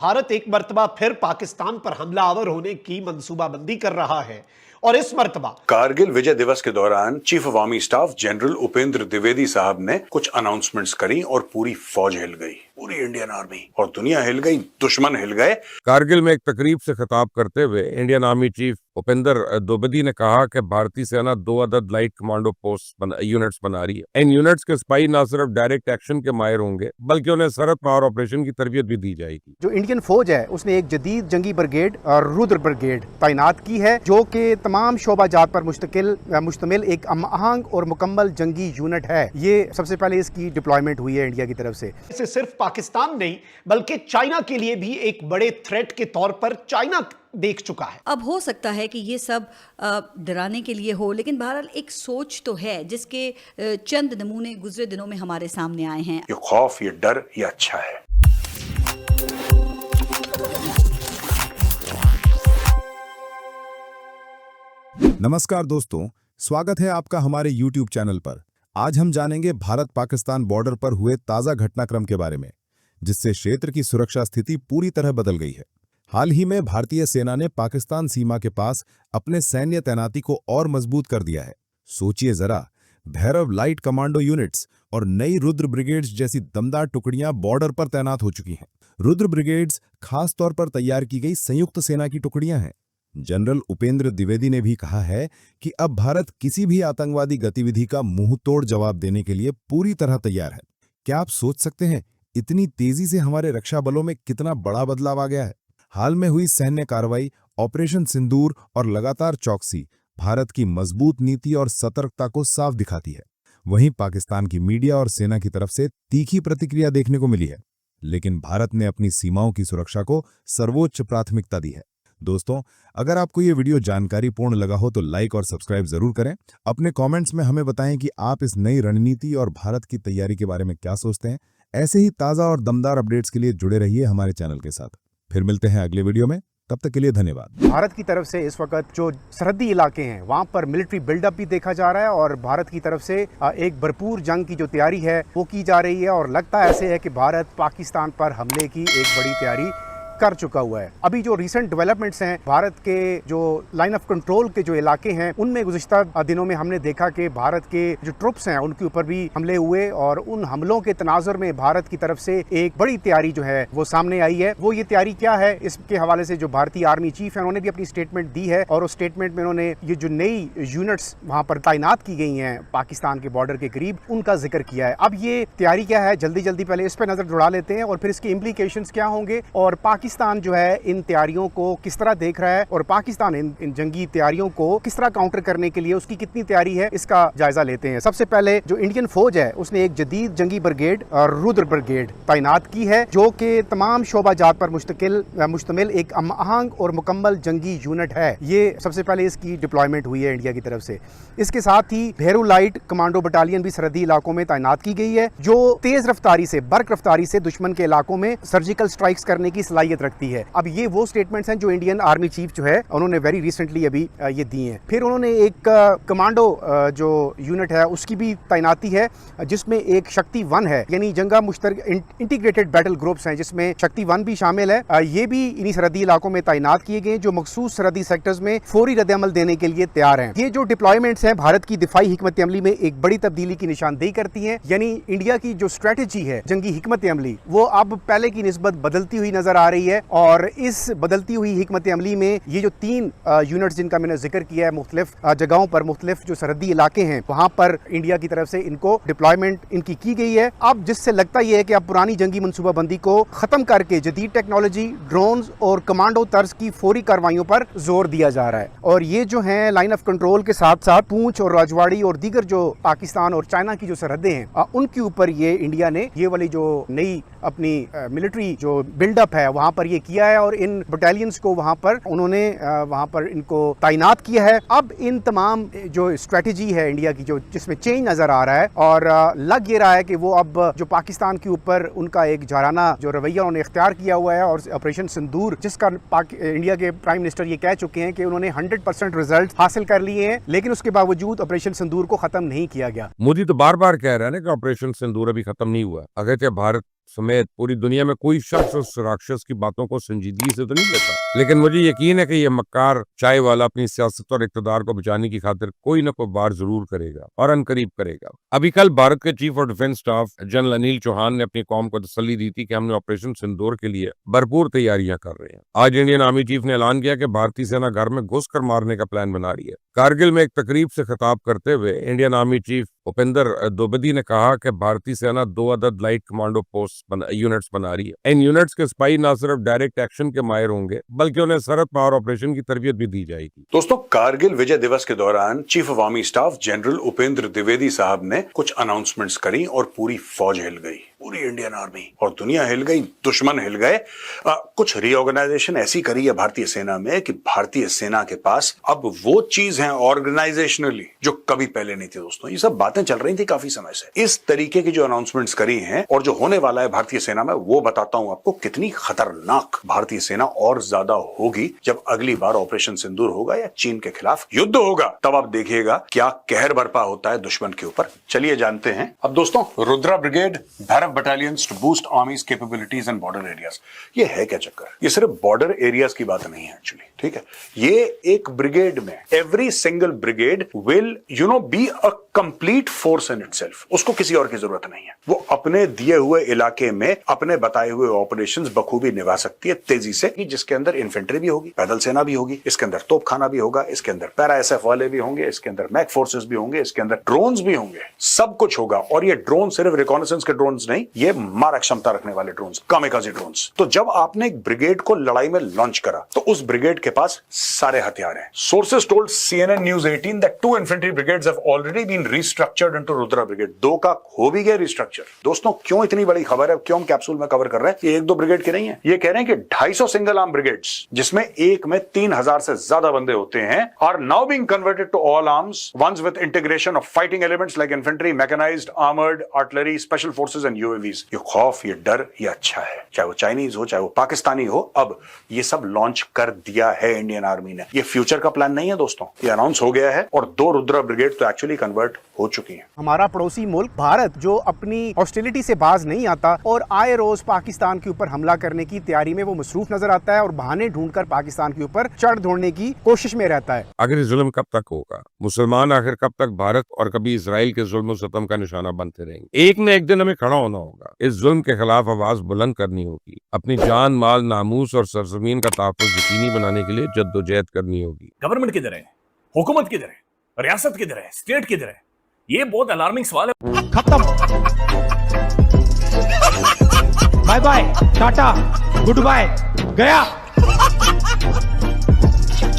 भारत एक मर्तबा फिर पाकिस्तान पर हमलावर होने की मंसूबाबंदी कर रहा है और इस मर्तबा कारगिल विजय दिवस के दौरान chief of army staff general Upendra Dwivedi साहब ने कुछ अनाउंसमेंट्स करी और पूरी फौज हिल गई, पूरी इंडियन आर्मी और दुनिया हिल गई, दुश्मन हिल गए। कारगिल में एक तकरीब से खिताब करते हुए Indian army chief Upendra Dwivedi ने कहा कि भारतीय सेना 2 अदद लाइट कमांडो पोस्ट यूनिट्स बना रही है। इन यूनिट्स के सिपाही न सिर्फ डायरेक्ट एक्शन के माहिर होंगे बल्कि उन्हें सरहद पार ऑपरेशन की तरबियत भी दी जाएगी। जो इंडियन फौज है उसने एक जदीद जंगी ब्रिगेड और रुद्र ब्रिगेड तैनात की है, जो कि तमाम शोबाजात पर मुश्तमिल एक आहंग और मुकम्मल जंगी यूनिट है। ये सबसे पहले इसकी डिप्लॉयमेंट हुई है इंडिया की तरफ से। इसे सिर्फ पाकिस्तान नहीं बल्कि चाइना के लिए भी एक बड़े थ्रेट के तौर पर चाइना देख चुका है। अब हो सकता है कि ये सब डराने के लिए हो, लेकिन बहरहाल एक सोच तो है जिसके चंद नमूने गुजरे दिनों में हमारे सामने आए हैं। ये खौफ, ये डर, ये अच्छा है। नमस्कार दोस्तों, स्वागत है आपका हमारे YouTube चैनल पर। आज हम जानेंगे भारत पाकिस्तान बॉर्डर पर हुए ताज़ा घटनाक्रम के बारे में, जिससे क्षेत्र की सुरक्षा स्थिति पूरी तरह बदल गई है। हाल ही में भारतीय सेना ने पाकिस्तान सीमा के पास अपने सैन्य तैनाती को और मजबूत कर दिया है। सोचिए जरा, भैरव लाइट कमांडो यूनिट्स और नई रुद्र ब्रिगेड्स जैसी दमदार टुकड़ियां बॉर्डर पर तैनात हो चुकी हैं। रुद्र ब्रिगेड्स खास तौर पर तैयार की गई संयुक्त सेना की टुकड़ियां हैं। जनरल उपेंद्र द्विवेदी ने भी कहा है कि अब भारत किसी भी आतंकवादी गतिविधि का मुंहतोड़ जवाब देने के लिए पूरी तरह तैयार है। क्या आप सोच सकते हैं इतनी तेजी से हमारे रक्षा बलों में कितना बड़ा बदलाव आ गया है? हाल में हुई सैन्य कार्रवाई, ऑपरेशन सिंदूर और लगातार चौकसी भारत की मजबूत नीति और सतर्कता को साफ दिखाती है। वहीं पाकिस्तान की मीडिया और सेना की तरफ से तीखी प्रतिक्रिया देखने को मिली है, लेकिन भारत ने अपनी सीमाओं की सुरक्षा को सर्वोच्च प्राथमिकता दी है। दोस्तों, अगर आपको ये वीडियो जानकारीपूर्ण लगा हो तो लाइक और सब्सक्राइब जरूर करें। अपने कमेंट्स में हमें बताएं कि आप इस नई रणनीति और भारत की तैयारी के बारे में क्या सोचते हैं। ऐसे ही ताज़ा और दमदार अपडेट्स के लिए जुड़े रहिए हमारे चैनल के साथ। फिर मिलते हैं अगले वीडियो में, तब तक के लिए धन्यवाद। भारत की तरफ से इस वक्त जो सरहदी इलाके हैं वहाँ पर मिलिट्री बिल्डअप भी देखा जा रहा है और भारत की तरफ से एक भरपूर जंग की जो तैयारी है वो की जा रही है और लगता ऐसे है कि भारत पाकिस्तान पर हमले की एक बड़ी तैयारी कर चुका हुआ है। अभी जो रिसेंट डेवलपमेंट्स हैं, भारत के जो लाइन ऑफ कंट्रोल के जो इलाके हैं उनमें गुज़िश्ता दिनों में हमने देखा कि भारत के जो ट्रुप्स हैं उनके ऊपर भी हमले हुए और उन हमलों के तनाजुर में भारत की तरफ से एक बड़ी तैयारी जो है वो सामने आई है। वो ये तैयारी क्या है, इसके हवाले से जो भारतीय आर्मी चीफ है उन्होंने भी अपनी स्टेटमेंट दी है और उस स्टेटमेंट में उन्होंने ये जो नई यूनिट्स वहाँ पर तैनात की गई हैं पाकिस्तान के बॉर्डर के करीब, उनका जिक्र किया है। अब ये तैयारी क्या है, जल्दी जल्दी पहले इस पर नजर दौड़ा लेते हैं और फिर इसके इम्प्लीकेशंस क्या होंगे और पाकिस्तान जो है इन तैयारियों को किस तरह देख रहा है और पाकिस्तान इन जंगी तैयारियों को किस तरह काउंटर करने के लिए उसकी कितनी तैयारी है, इसका जायजा लेते हैं। सबसे पहले जो इंडियन फौज है उसने एक जदीद जंगी ब्रिगेड और रुद्र ब्रिगेड तैनात की है, जो कि तमाम शोबाजात पर मुश्तमिल एक आहंग और मुकम्मल जंगी यूनिट है। ये सबसे पहले इसकी डिप्लॉयमेंट हुई है इंडिया की तरफ से। इसके साथ ही भैरव लाइट कमांडो बटालियन भी सरहदी इलाकों में तैनात की गई है, जो तेज रफ्तारी से, बर्क रफ्तारी से दुश्मन के इलाकों में सर्जिकल स्ट्राइक्स करने की सलाहियत रखती है। अब ये वो स्टेटमेंट्स हैं जो इंडियन आर्मी चीफ जो है उन्होंने वेरी रिसेंटली अभी ये दी हैं। फिर उन्होंने एक कमांडो जो यूनिट है उसकी भी तैनाती है, जिसमें एक शक्ति 1 है, यानी जंगा मुश्तरक इंटीग्रेटेड बैटल ग्रुप्स हैं जिसमें शक्ति 1 भी शामिल है। ये भी इन्हीं सरहदी इलाकों में तैनात किए गए जो मखसूस सरहदी सेक्टर्स में फौरी रद्द-ए-अमल देने के लिए तैयार हैं। ये जो डिप्लॉयमेंट्स हैं भारत की दिफाई हिकमत अमली में एक बड़ी तब्दीली की निशानदेही करती हैं, यानी इंडिया की जो स्ट्रेटेजी है जंगी हिकमत अमली वो अब पहले की निस्बत बदलती हुई नजर आ रही है और इस बदलती हुई हिकमत अमली में ये जो 3 यूनिट्स जिनका मैंने जिक्र किया है मुख्तलिफ जगहों पर, मुख्तलिफ जो सरहदी इलाके हैं वहां पर इंडिया की तरफ से इनको डिप्लॉयमेंट इनकी की गई है। अब जिससे लगता यह है कि अब पुरानी जंगी मनसूबाबंदी को खत्म करके जदीद टेक्नोलॉजी, ड्रोन्स और कमांडो तर्ज की फौरी कार्रवाइयों पर जोर दिया जा रहा है और ये जो है लाइन ऑफ कंट्रोल के साथ साथ पूंछ और राजवाड़ी और दीगर जो पाकिस्तान और चाइना की जो सरहदें हैं उनके ऊपर ये इंडिया ने ये वाली जो नई अपनी मिलिट्री जो बिल्डअप है वहां पर ये किया है और इन बटालियंस को वहां पर उन्होंने वहां पर इनको तैनात किया है। अब इन तमाम जो स्ट्रेटेजी है इंडिया की जो जिसमें चेंज नजर आ रहा है और लग ये रहा है कि वो अब जो पाकिस्तान के ऊपर उनका एक जाराना जो रवैया उन्होंने इख्तियार किया हुआ है और ऑपरेशन सिंदूर, जिसका इंडिया के प्राइम मिनिस्टर ये कह चुके हैं कि उन्होंने 100% रिजल्ट हासिल कर लिए हैं, लेकिन उसके बावजूद ऑपरेशन सिंदूर को खत्म नहीं किया गया। मोदी तो बार बार कह रहे हैं ना कि ऑपरेशन सिंदूर अभी खत्म नहीं हुआ। अगर भारत समेत पूरी दुनिया में कोई शख्स उस राक्षस की बातों को संजीदगी से तो नहीं लेता, लेकिन मुझे यकीन है कि ये मक्कार चाय वाला अपनी सियासत और इक़्तिदार को बचाने की खातिर कोई न कोई बार जरूर करेगा और अनकरीब करेगा। अभी कल भारत के chief of defence staff general Anil Chauhan ने अपनी कौम को तसल्ली दी थी कि हमने ऑपरेशन सिंदूर के लिए भरपूर तैयारियां कर रहे हैं। आज इंडियन आर्मी चीफ ने ऐलान किया कि भारतीय सेना घर में घुसकर मारने का प्लान बना रही है। कारगिल में एक तकरीब से खिताब करते हुए Indian army chief Upendra Dwivedi ने कहा कि भारतीय सेना 2 अदद लाइट कमांडो पोस्ट यूनिट्स बना रही है। इन यूनिट्स के सिपाही न सिर्फ डायरेक्ट एक्शन के माहिर होंगे बल्कि उन्हें सरहद पार ऑपरेशन की तरबियत भी दी जाएगी। दोस्तों, कारगिल विजय दिवस के दौरान chief of army staff general Upendra Dwivedi साहब ने कुछ अनाउंसमेंट्स करी और पूरी फौज हिल गई, पूरी इंडियन आर्मी और दुनिया हिल गई, दुश्मन हिल गए। कुछ रीऑर्गेनाइजेशन ऐसी करी है भारतीय सेना में कि भारतीय सेना के पास अब वो चीज है ऑर्गेनाइजेशनली जो कभी पहले नहीं थी। दोस्तों, ये सब बातें चल रही थी काफी समय से। इस तरीके की जो अनाउंसमेंट्स करी हैं और जो होने वाला है भारतीय सेना में, वो बताता हूं आपको कितनी खतरनाक भारतीय सेना और ज्यादा होगी जब अगली बार ऑपरेशन सिंदूर होगा या चीन के खिलाफ युद्ध होगा। तब आप देखिएगा क्या कहर बरपा होता है दुश्मन के ऊपर। चलिए जानते हैं। अब दोस्तों, Rudra brigade, Bhairav battalions to boost army's capabilities and border areas। ये है क्या चक्कर? ये सिर्फ बॉर्डर एरियाज की बात नहीं है एक्चुअली, ठीक है। ये एक ब्रिगेड में every single brigade will be a complete force in itself. उसको किसी और की जरूरत नहीं है। वो अपने दिए हुए इलाके में अपने बताए हुए ऑपरेशंस बखूबी निभा सकती है तेजी से, जिसके अंदर इन्फेंट्री भी होगी, पैदल सेना भी होगी, इसके अंदर तोपखाना भी होगा, इसके अंदर पैरा एसएफ वाले भी होंगे, इसके अंदर मैक फोर्सेस भी होंगे, इसके अंदर ड्रोन्स भी होंगे, सब कुछ होगा। और ये ड्रोन सिर्फ रिकॉनेसेंस के ड्रोन्स नहीं, ये मारक क्षमता रखने वाले ड्रोन्स, कामिकाज़े ड्रोन्स। तो जब आपने एक ब्रिगेड को लड़ाई में लॉन्च करा तो उस ब्रिगेड के पास सारे हथियार हैं। Sources told CNN News 18 that 2 infantry brigades have already been restructured into Rudra brigade. 2 का हो भी गया रिस्ट्रक्चर। दोस्तों, क्यों इतनी बड़ी खबर है, क्यों हम कैप्सूल में कवर कर रहे हैं? ये 1-2 ब्रिगेड की नहीं है। ये कह रहे हैं कि 250 सिंगल आर्म ब्रिगेड्स, जिसमें एक में 3000 से ज्यादा बंदे होते हैं, are now being converted to all arms, once with integration of fighting elements like infantry, mechanised, armoured, artillery, special forces and UAVs। ये खौफ, ये डर, ये अच्छा है, चाहे वो चाइनीज हो, चाहे वो पाकिस्तानी हो। अब ये सब लॉन्च कर दिया है इंडियन आर्मी ने। ये फ्यूचर का प्लान नहीं है दोस्तों, ये अनाउंस हो गया है और 2 रुद्रा ब्रिगेड तो एक्चुअली कन्वर्ट हो चुकी हैं। हमारा पड़ोसी मुल्क भारत जो अपनी हॉस्टिलिटी से बाज नहीं आता और आए रोज पाकिस्तान के ऊपर हमला करने की तैयारी में वो मसरूफ नजर आता है और बहाने ढूंढकर पाकिस्तान के ऊपर चढ़ दौड़ने की कोशिश में रहता है। आखिर ये जुल्म कब तक होगा? मुसलमान आखिर कब तक भारत और कभी इसराइल के जुल्म सतम का निशाना बनते रहेंगे? एक न एक दिन हमें खड़ा होना होगा, इस जुल्म के खिलाफ आवाज बुलंद करनी होगी, अपनी जान, माल, नामूस और सरजमीन का तहफ्फुज़ यकीनी बनाने के लिए जद्दोजहद करनी होगी। गवर्नमेंट किधर है, हुकूमत किधर है, रियासत किधर है, स्टेट किधर है? ये बहुत अलार्मिंग सवाल है। खत्म, बाय बाय, टाटा, गुड बाय, गया।